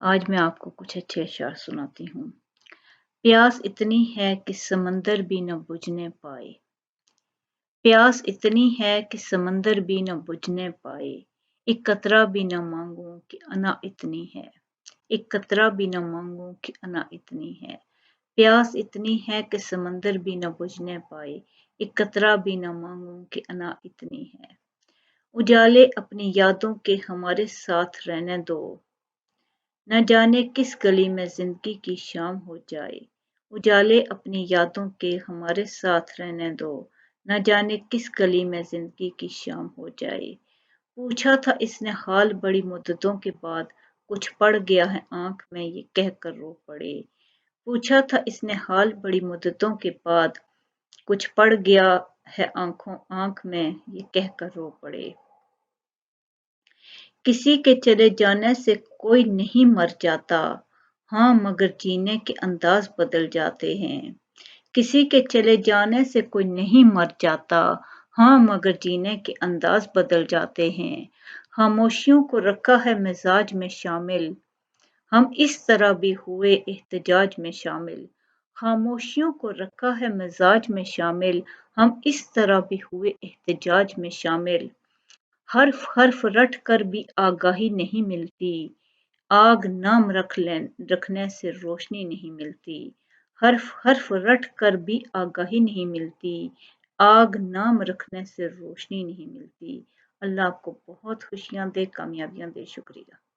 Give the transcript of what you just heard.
आज मैं आपको कुछ अच्छे अशआर सुनाती हूँ। प्यास इतनी है कि समंदर भी न बुझने पाए। प्यास इतनी है कि समंदर भी न बुझने पाए। एक कतरा भी न मांगूं कि अना इतनी है। एक कतरा भी न मांगूं कि अना इतनी है। प्यास इतनी है कि समंदर भी न बुझने पाए। एक कतरा भी न मांगूं कि अना इतनी है। उजाले अपनी यादों के हमारे साथ रहने दो। न जाने किस गली में जिंदगी की शाम हो जाए। उजाले अपनी यादों के हमारे साथ रहने दो। न जाने किस गली में जिंदगी की शाम हो जाए। पूछा था इसने हाल बड़ी मुद्दतों के बाद, कुछ पड़ गया है आंख में ये कह कर रो पड़े। पूछा था इसने हाल बड़ी मुद्दतों के बाद, कुछ पड़ गया है आंख में ये कह कर रो पड़े। किसी के चले जाने से कोई नहीं मर जाता, हाँ मगर जीने के अंदाज बदल जाते हैं। किसी के चले जाने से कोई नहीं मर जाता, हाँ मगर जीने के अंदाज बदल जाते हैं। खामोशियों को रखा है मिजाज में शामिल, हम इस तरह भी हुए एहतजाज में शामिल। खामोशियों को रखा है मिजाज में शामिल, हम इस तरह भी हुए एहतजाज में शामिल। हर्फ हर्फ रट कर भी आगाही नहीं मिलती, आग नाम रखने से रोशनी नहीं मिलती। हर्फ हर्फ रट कर भी आगाही नहीं मिलती, आग नाम रखने से रोशनी नहीं मिलती। अल्लाह आपको बहुत खुशियाँ दे, कामयाबियाँ दे। शुक्रिया।